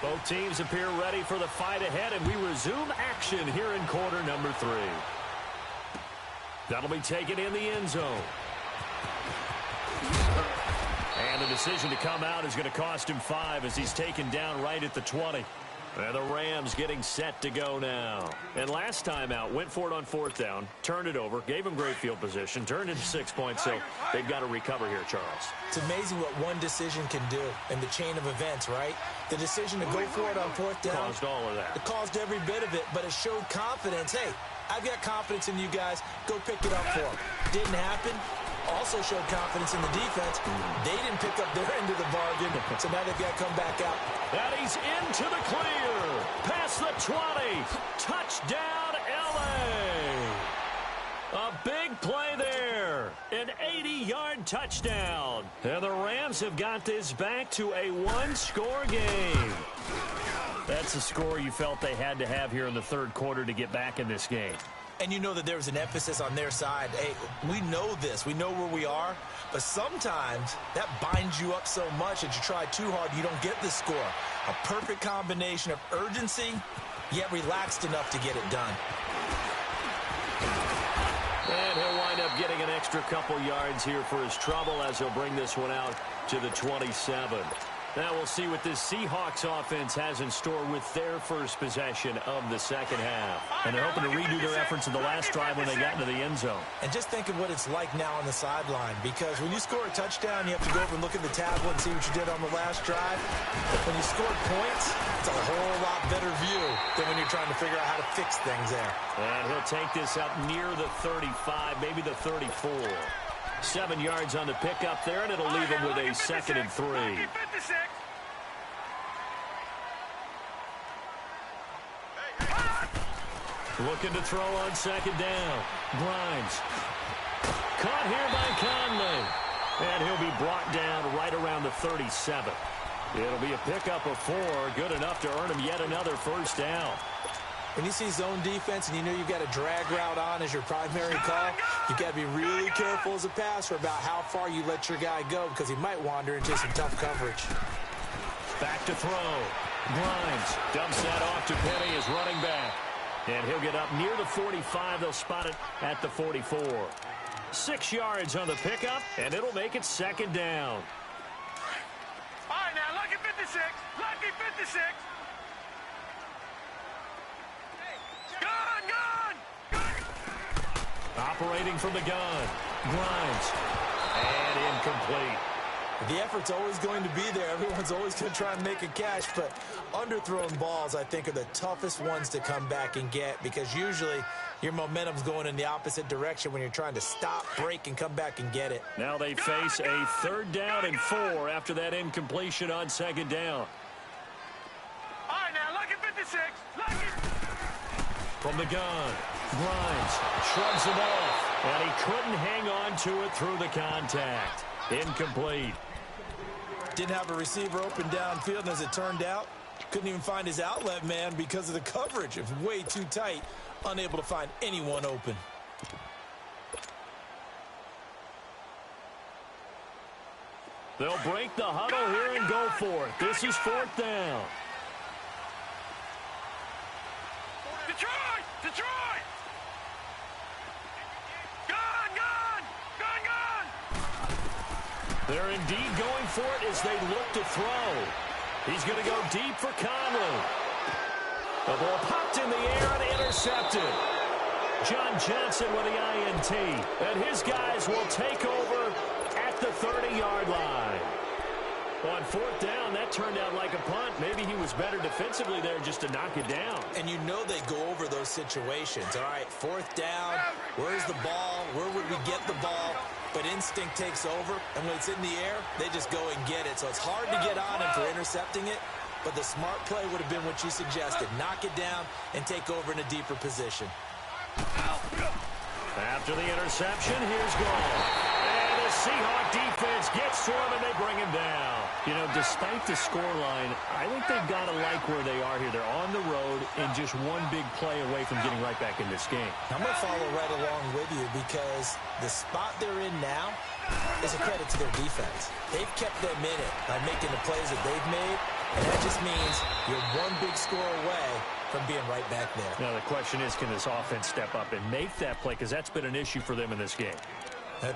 Both teams appear ready for the fight ahead, and we resume action here in quarter number 3. That'll be taken in the end zone. And the decision to come out is going to cost him 5 as he's taken down right at the 20. And the Rams getting set to go now. And last time out, went for it on 4th down, turned it over, gave him great field position, turned into 6 points, so they've got to recover here, Charles. It's amazing what one decision can do in the chain of events, right? The decision to go for it on 4th down. Caused all of that. It caused every bit of it, but it showed confidence. Hey, I've got confidence in you guys. Go pick it up for them. Didn't happen. Also showed confidence in the defense. They didn't pick up their end of the bargain, so now they've got to come back out. And he's into the clear. Past the 20. Touchdown, L.A. A big play there. An 80-yard touchdown. And the Rams have got this back to a one-score game. That's the score you felt they had to have here in the third quarter to get back in this game. And you know that there was an emphasis on their side. Hey, we know this. We know where we are. But sometimes that binds you up so much that you try too hard, you don't get the score. A perfect combination of urgency, yet relaxed enough to get it done. And he'll wind up getting an extra couple yards here for his trouble as he'll bring this one out to the 27. Now we'll see what this Seahawks offense has in store with their first possession of the second half. And they're hoping to redo their efforts in the last drive when they got into the end zone. And just think of what it's like now on the sideline, because when you score a touchdown, you have to go over and look at the tablet and see what you did on the last drive. But when you scored points, it's a whole lot better view than when you're trying to figure out how to fix things there. And he'll take this up near the 35, maybe the 34. 7 yards on the pickup there, and it'll leave him with a 2nd and 3. Looking to throw on 2nd down. Grimes. Caught here by Conley. And he'll be brought down right around the 37. It'll be a pickup of 4, good enough to earn him yet another first down. When you see zone defense and you know you've got a drag route on as your primary call, you've got to be really careful as a passer about how far you let your guy go, because he might wander into some tough coverage. Back to throw. Grimes dumps that off to Penny as running back. And he'll get up near the 45. They'll spot it at the 44. 6 yards on the pickup, and it'll make it 2nd down. All right, now, lucky 56. Lucky 56. Operating from the gun. Grimes. And incomplete. The effort's always going to be there. Everyone's always going to try and make a catch, but underthrown balls, I think, are the toughest ones to come back and get, because usually your momentum's going in the opposite direction when you're trying to stop, break, and come back and get it. Now they face a 3rd down and 4 after that incompletion on 2nd down. All right, now, lucky 56. Lucky. From the gun, Grimes shrugs him off, and he couldn't hang on to it through the contact. Incomplete. Didn't have a receiver open downfield, and as it turned out, couldn't even find his outlet man because of the coverage. It was way too tight, unable to find anyone open. They'll break the huddle here and go for it. This is 4th down. Detroit! Detroit! Gone! Gone! Gone! Gone! They're indeed going for it as they look to throw. He's going to go deep for Conley. The ball popped in the air and intercepted. John Johnson with the INT. And his guys will take over at the 30-yard line. On 4th down, that turned out like a punt. Maybe he was better defensively there just to knock it down. And you know they go over those situations. All right, 4th down, where's the ball? Where would we get the ball? But instinct takes over, and when it's in the air, they just go and get it. So it's hard to get on him for intercepting it, but the smart play would have been what you suggested. Knock it down and take over in a deeper position. After the interception, here's Gall. And the Seahawk defense gets to him, and they bring him down. You know, despite the scoreline, I think they've got to like where they are here. They're on the road and just one big play away from getting right back in this game. I'm going to follow right along with you, because the spot they're in now is a credit to their defense. They've kept them in it by making the plays that they've made, And that just means you're one big score away from being right back there. Now, the question is, can this offense step up and make that play? Because that's been an issue for them in this game.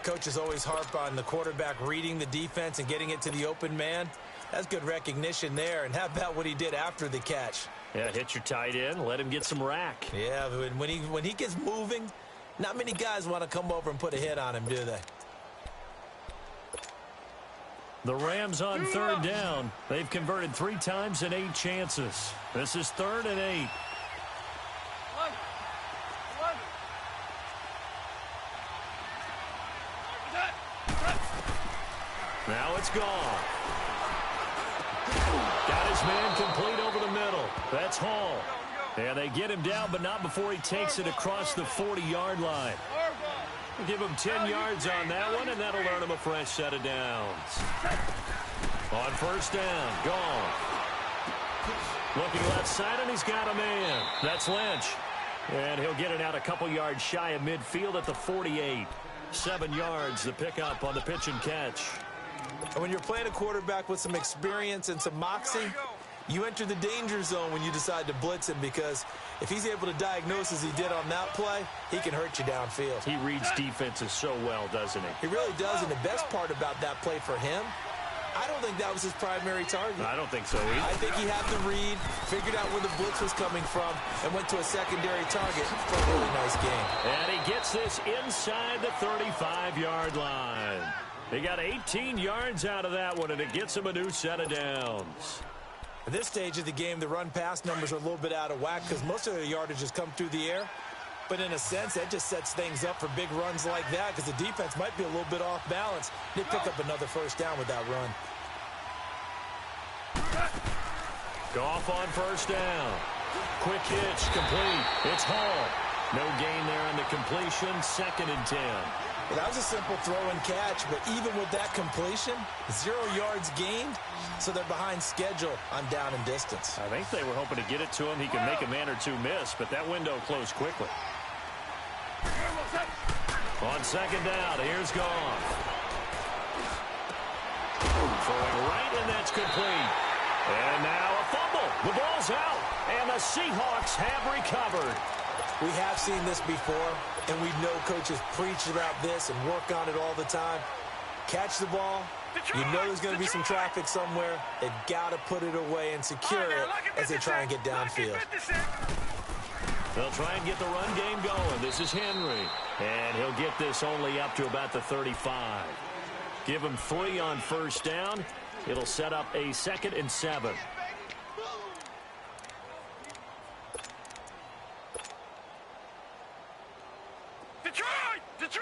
Coaches always harp on the quarterback reading the defense and getting it to the open man. That's good recognition there. And how about what he did after the catch? Yeah, hit your tight end, let him get some rack. Yeah, when he gets moving, not many guys want to come over and put a hit on him, do they? The Rams on third down. They've converted 3 times in 8 chances. This is 3rd and 8. Now it's gone. Got his man complete over the middle. That's Hall. And they get him down, but not before he takes it across the 40-yard line. We'll give him 10 yards on that one, and that'll earn him a fresh set of downs. On first down, gone. Looking left side, and he's got a man. That's Lynch. And he'll get it out a couple yards shy of midfield at the 48. 7 yards, the pickup on the pitch and catch. And when you're playing a quarterback with some experience and some moxie, you enter the danger zone when you decide to blitz him, because if he's able to diagnose as he did on that play, he can hurt you downfield. He reads defenses so well, doesn't he? He really does, and the best part about that play for him, I don't think that was his primary target. I don't think so either. I think he had the read, figured out where the blitz was coming from, and went to a secondary target for a really nice game. And he gets this inside the 35-yard line. He got 18 yards out of that one, and it gets him a new set of downs. At this stage of the game, the run-pass numbers are a little bit out of whack because most of the yardage has come through the air. But in a sense, that just sets things up for big runs like that because the defense might be a little bit off balance. They pick up another first down with that run. Goff on first down. Quick hitch, complete. It's Hall. No gain there on the completion, 2nd and 10. Well, that was a simple throw and catch, but even with that completion, 0 yards gained, so they're behind schedule on down and distance. I think they were hoping to get it to him. He could make a man or two miss, but that window closed quickly. On 2nd down, here's Goff. Throwing right, and that's complete. And now a fumble. The ball's out, and the Seahawks have recovered. We have seen this before, and we know coaches preach about this and work on it all the time. Catch the ball. You know there's going to be some traffic somewhere. They've got to put it away and secure it as they try and get downfield. They'll try and get the run game going. This is Henry. And he'll get this only up to about the 35. Give him 3 on first down. It'll set up a 2nd and 7. Detroit!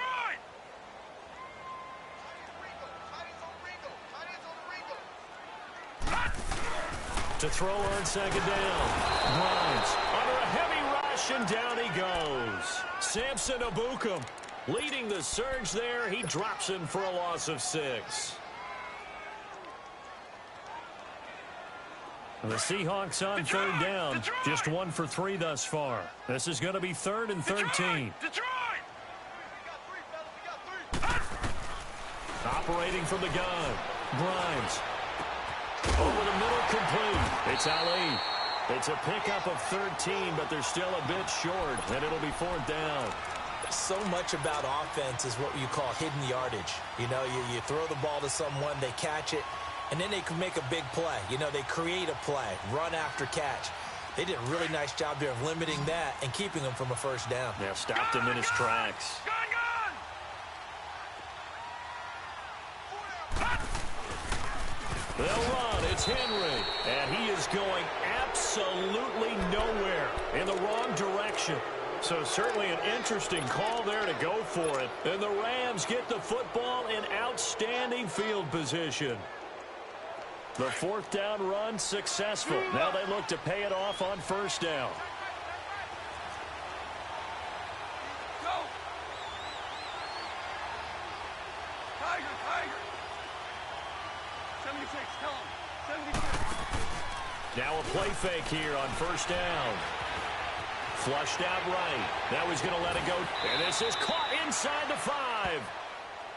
To throw on 2nd down. Grimes under a heavy rush, and down he goes. Samson Ebukam leading the surge there. He drops him for a loss of 6. The Seahawks on third down. Just 1 for 3 thus far. This is going to be 3rd and 13. Operating from the gun. Grimes. Over the middle, complete. It's Ali. It's a pickup of 13, but they're still a bit short, and it'll be 4th down. So much about offense is what you call hidden yardage. You know, you throw the ball to someone, they catch it, and then they can make a big play. You know, they create a play, run after catch. They did a really nice job there of limiting that and keeping him from a first down. Yeah, stopped him in his tracks. They'll run. It's Henry. And he is going absolutely nowhere, in the wrong direction. So certainly an interesting call there to go for it. And the Rams get the football in outstanding field position. The 4th down run successful. Now they look to pay it off on first down. Now a play fake here on first down. Flushed out right. Now he's going to let it go. And this is caught inside the 5.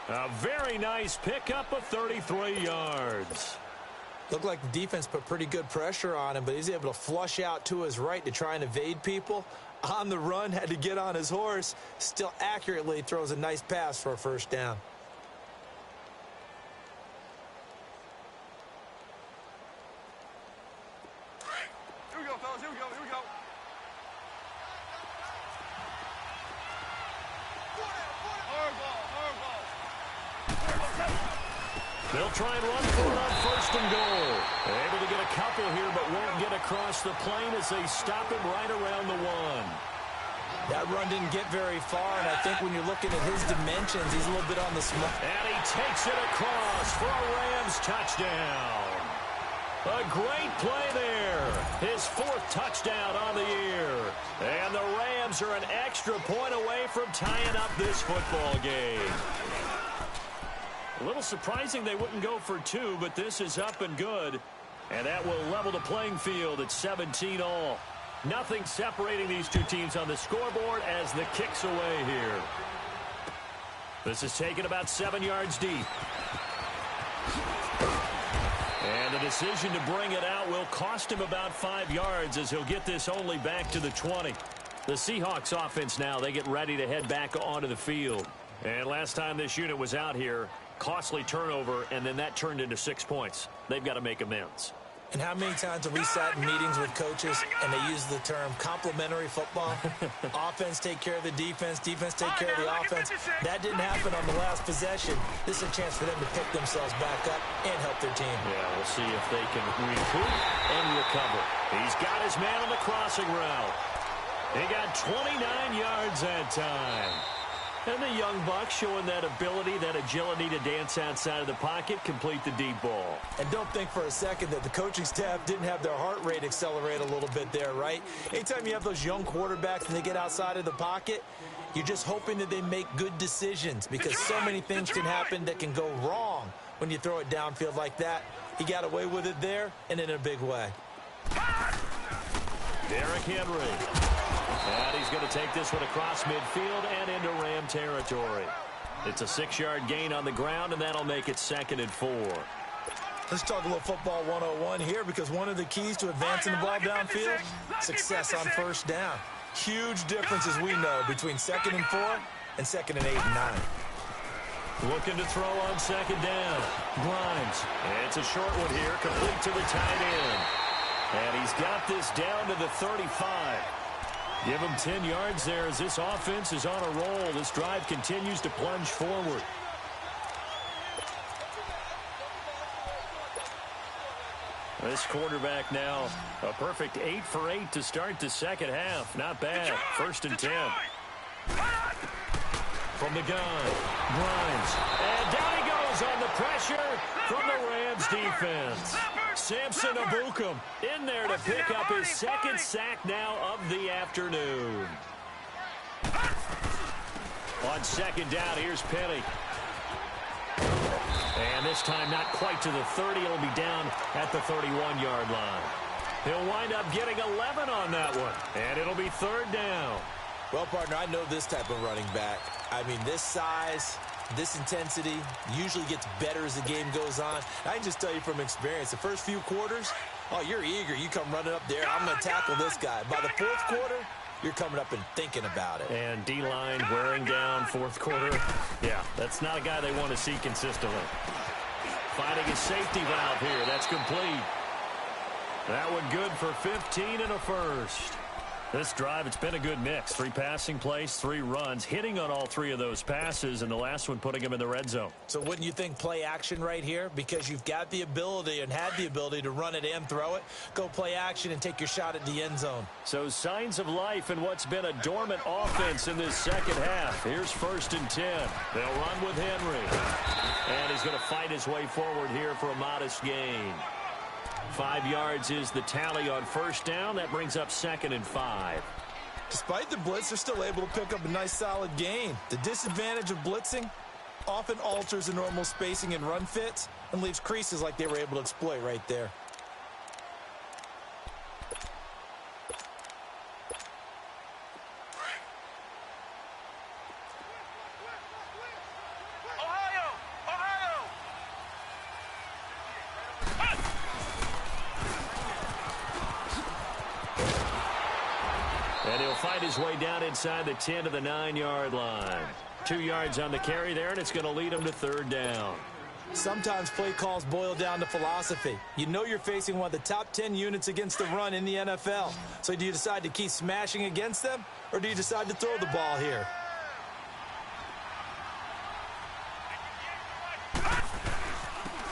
A very nice pickup of 33 yards. Looked like the defense put pretty good pressure on him, but he's able to flush out to his right to try and evade people. On the run, had to get on his horse. Still accurately throws a nice pass for a first down. Here we go, fellas. Here we go. Here we go. Hard ball. Hard ball. They'll try and run for it on first and goal. Able to get a couple here, but won't get across the plane as they stop him right around the one. That run didn't get very far, and I think when you're looking at his dimensions, he's a little bit on the small. And he takes it across for a Rams touchdown. A great play there. His 4th touchdown on the year. And the Rams are an extra point away from tying up this football game. A little surprising they wouldn't go for 2, but this is up and good. And that will level the playing field at 17 all. Nothing separating these two teams on the scoreboard as the kick's away here. This is taken about 7 yards deep. And the decision to bring it out will cost him about 5 yards as he'll get this only back to the 20. The Seahawks offense now, they get ready to head back onto the field. And last time this unit was out here, costly turnover, and then that turned into 6 points. They've got to make amends. And how many times have we sat in meetings with coaches and they use the term complementary football? Offense take care of the defense, defense take care of the offense. That didn't happen on the last possession. This is a chance for them to pick themselves back up and help their team. Yeah, we'll see if they can recoup and recover. He's got his man on the crossing route. He got 29 yards that time. And the young buck showing that ability, that agility to dance outside of the pocket, complete the deep ball. And don't think for a second that the coaching staff didn't have their heart rate accelerate a little bit there, right? Anytime you have those young quarterbacks and they get outside of the pocket, you're just hoping that they make good decisions because so many things can happen that can go wrong when you throw it downfield like that. He got away with it there and in a big way. Derrick Henry. And he's going to take this one across midfield and into Ram territory. It's a 6-yard gain on the ground, and that'll make it 2nd and 4. Let's talk a little football 101 here because one of the keys to advancing the ball downfield, success on first down. Huge difference, as we know, between 2nd and 4 and 2nd and 8 and 9. Looking to throw on 2nd down. Grimes. It's a short one here, complete to the tight end. And he's got this down to the 35. Give him 10 yards there as this offense is on a roll. This drive continues to plunge forward. This quarterback now, a perfect 8 for 8 to start the second half. Not bad. 1st and 10. From the gun, Grimes. And down he goes on the pressure from the Rams defense. Samson Ebukam in there to pick up his 2nd sack now of the afternoon. On 2nd down, here's Penny. And this time not quite to the 30. It'll be down at the 31-yard line. He'll wind up getting 11 on that one. And it'll be 3rd down. Well, partner, I know this type of running back. I mean, this size, this intensity usually gets better as the game goes on. I can just tell you from experience, the first few quarters, oh, you're eager. You come running up there. I'm going to tackle this guy. By the 4th quarter, you're coming up and thinking about it. And D-line wearing down 4th quarter. Yeah, that's not a guy they want to see consistently. Finding a safety valve here. That's complete. That one good for 15 and a first. This drive, it's been a good mix. 3 passing plays, 3 runs, hitting on all 3 of those passes, and the last one putting him in the red zone. So wouldn't you think play action right here? Because you've got the ability and had the ability to run it and throw it. Go play action and take your shot at the end zone. So signs of life in what's been a dormant offense in this second half. Here's 1st and 10. They'll run with Henry. And he's going to fight his way forward here for a modest gain. 5 yards is the tally on 1st down. That brings up 2nd and 5. Despite the blitz, they're still able to pick up a nice solid gain. The disadvantage of blitzing often alters the normal spacing and run fits and leaves creases like they were able to exploit right there. And he'll fight his way down inside the 10 to the 9-yard line. 2 yards on the carry there, and it's going to lead him to third down. Sometimes play calls boil down to philosophy. You know you're facing one of the top 10 units against the run in the NFL. So do you decide to keep smashing against them, or do you decide to throw the ball here?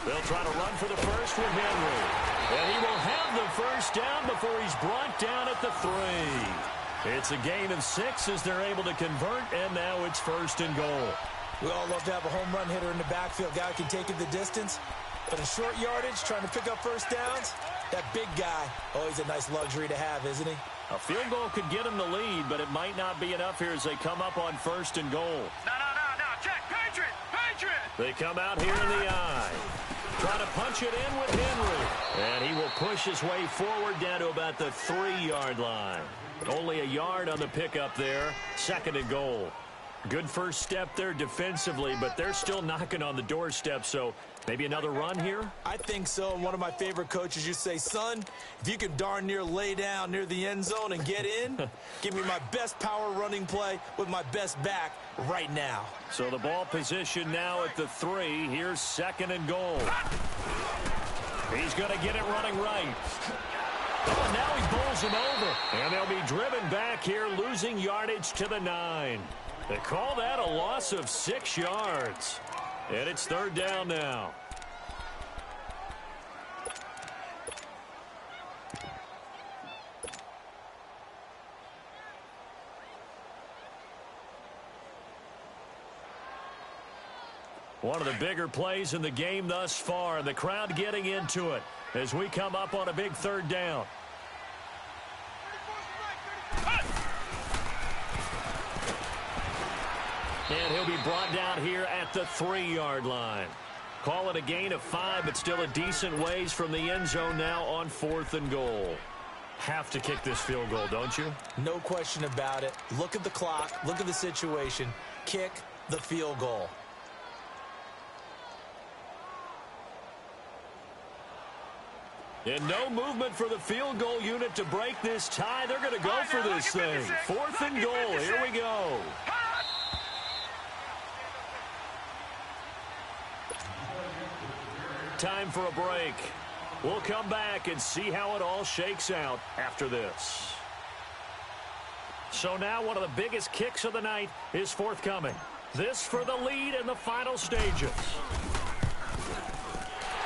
They'll try to run for the first with Henry. And he will have the first down before he's brought down at the 3. It's a gain of 6 as they're able to convert, and now it's first and goal. We all love to have a home run hitter in the backfield, guy who can take it the distance. But in short yardage, trying to pick up first downs, that big guy, oh, he's a nice luxury to have, isn't he? A field goal could get him the lead, but it might not be enough here as they come up on first and goal. No. Check. Patriot. They come out here in the eye. Try to punch it in with Henry. And he will push his way forward down to about the 3-yard line. Only a yard on the pickup there. Second and goal. Good first step there defensively, but they're still knocking on the doorstep, so maybe another run here? I think so. And one of my favorite coaches used to say, son, if you can darn near lay down near the end zone and get in, give me my best power running play with my best back right now. So the ball position now at the 3. Here's second and goal. He's going to get it running right. Oh, and now he bowls him over. And they'll be driven back here, losing yardage to the 9. They call that a loss of 6 yards. And it's third down now. One of the bigger plays in the game thus far. The crowd getting into it as we come up on a big third down. And he'll be brought down here at the 3-yard line. Call it a gain of 5, but still a decent ways from the end zone now on fourth and goal. Have to kick this field goal, don't you? No question about it. Look at the clock. Look at the situation. Kick the field goal. And no movement for the field goal unit to break this tie. They're going to go for this thing. Fourth and goal. Here we go. Time for a break. We'll come back and see how it all shakes out after this. So now one of the biggest kicks of the night is forthcoming. This for the lead in the final stages.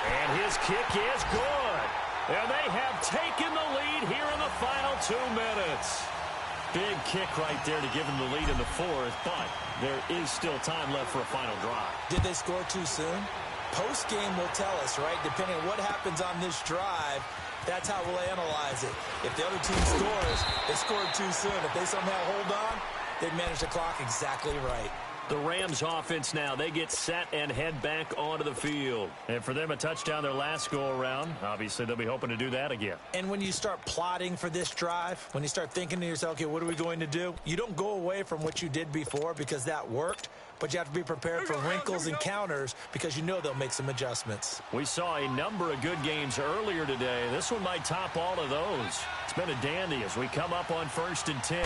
And his kick is good. And they have taken the lead here in the final 2 minutes. Big kick right there to give them the lead in the 4th, but there is still time left for a final drive. Did they score too soon? Post-game will tell us, right? Depending on what happens on this drive, that's how we'll analyze it. If the other team scores, they scored too soon. If they somehow hold on, they manage the clock exactly right. The Rams offense now, they get set and head back onto the field. And for them, a touchdown their last go-around. Obviously, they'll be hoping to do that again. And when you start plotting for this drive, when you start thinking to yourself, okay, what are we going to do? You don't go away from what you did before because that worked, but you have to be prepared for wrinkles and counters because you know they'll make some adjustments. We saw a number of good games earlier today. This one might top all of those. It's been a dandy as we come up on 1st and 10.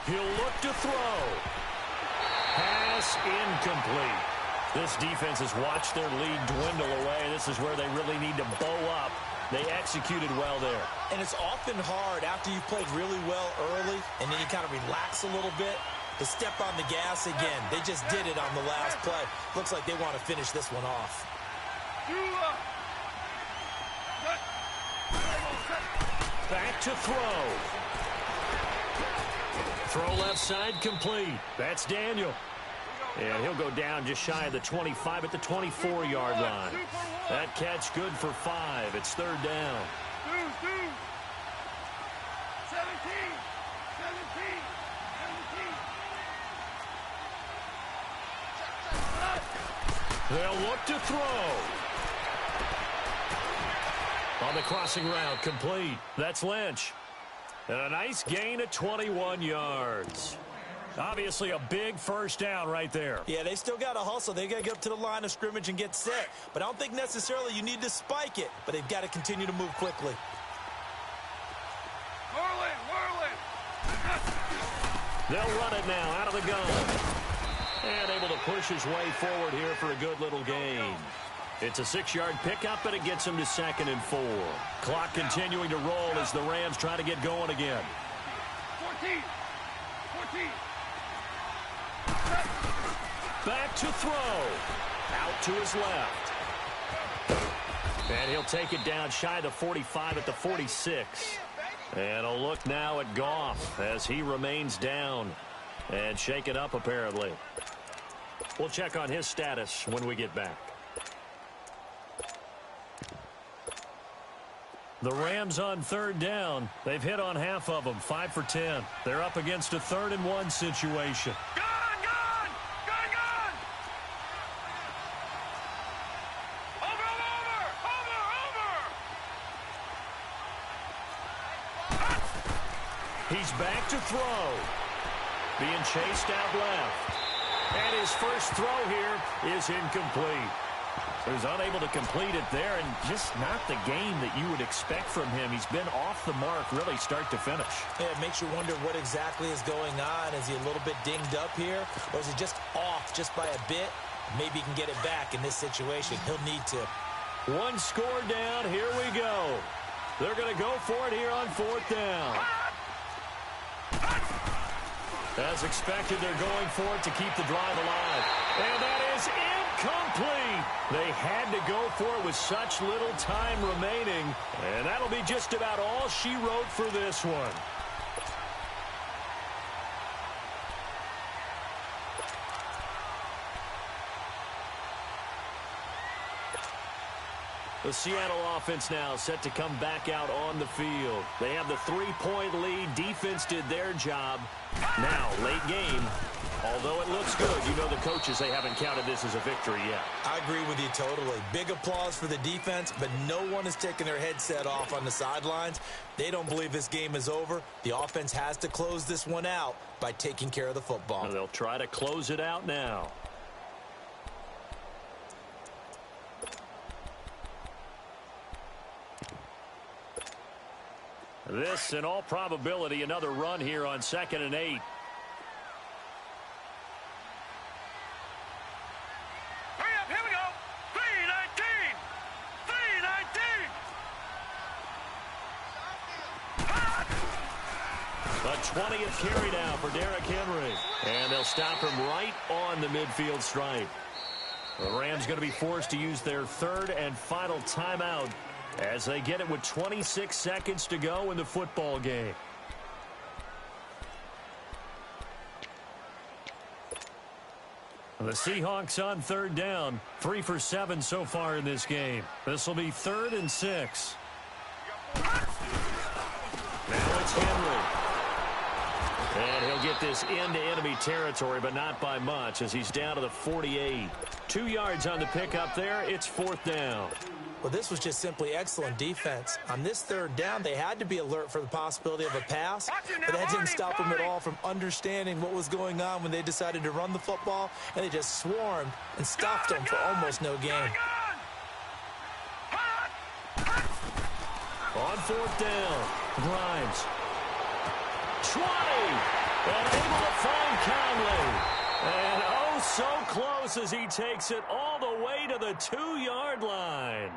He'll look to throw. Pass incomplete. This defense has watched their lead dwindle away. This is where they really need to bow up. They executed well there. And it's often hard after you've played really well early and then you kind of relax a little bit to step on the gas again. They just did it on the last play. Looks like they want to finish this one off. Back to throw. Throw left side complete. That's Daniel. And he'll go down just shy of the 25 at the 24-yard line. That catch good for 5. It's third down. 17. They'll look to throw. On the crossing route, complete. That's Lynch. And a nice gain of 21 yards. Obviously a big first down right there. Yeah, they still got to hustle. They got to get up to the line of scrimmage and get set. But I don't think necessarily you need to spike it. But they've got to continue to move quickly. Whirling. They'll run it now out of the gun. And able to push his way forward here for a good little gain. It's a 6-yard pickup, and it gets him to 2nd and 4. Clock continuing to roll as the Rams try to get going again. 14. Back to throw. Out to his left. And he'll take it down shy of the 45 at the 46. And a look now at Goff as he remains down and shaken up apparently. We'll check on his status when we get back. The Rams on 3rd down. They've hit on half of them, 5 for 10. They're up against a 3rd and 1 situation. Gun! He's back to throw. Being chased out left. And his first throw here is incomplete. So he's unable to complete it there, and just not the game that you would expect from him. He's been off the mark really start to finish. Yeah, it makes you wonder what exactly is going on. Is he a little bit dinged up here, or is he just off just by a bit? Maybe he can get it back in this situation. He'll need to. One score down. Here we go. They're going to go for it here on 4th down. As expected, they're going for it to keep the drive alive. And that is incomplete. They had to go for it with such little time remaining. And that'll be just about all she wrote for this one. The Seattle offense now set to come back out on the field. They have the 3-point lead. Defense did their job. Now, late game, although it looks good, you know the coaches, they haven't counted this as a victory yet. I agree with you totally. Big applause for the defense, but no one is taking their headset off on the sidelines. They don't believe this game is over. The offense has to close this one out by taking care of the football. And they'll try to close it out now. This, in all probability, another run here on 2nd and 8. Hurry up, here we go. 3-19. A 20th carry now for Derrick Henry. And they'll stop him right on the midfield stripe. The Rams going to be forced to use their 3rd and final timeout as they get it with 26 seconds to go in the football game. The Seahawks on 3rd down, 3 for 7 so far in this game. This will be 3rd and 6. Now it's Henry. And he'll get this into enemy territory, but not by much as he's down to the 48. 2 yards on the pickup there. It's 4th down. Well, this was just simply excellent defense. On this 3rd down, they had to be alert for the possibility of a pass, but that didn't stop them at all from understanding what was going on when they decided to run the football, and they just swarmed and stopped them for almost no gain. On 4th down, Grimes. 20, and able to find Conley. And oh, so close as he takes it all the way to the 2-yard line.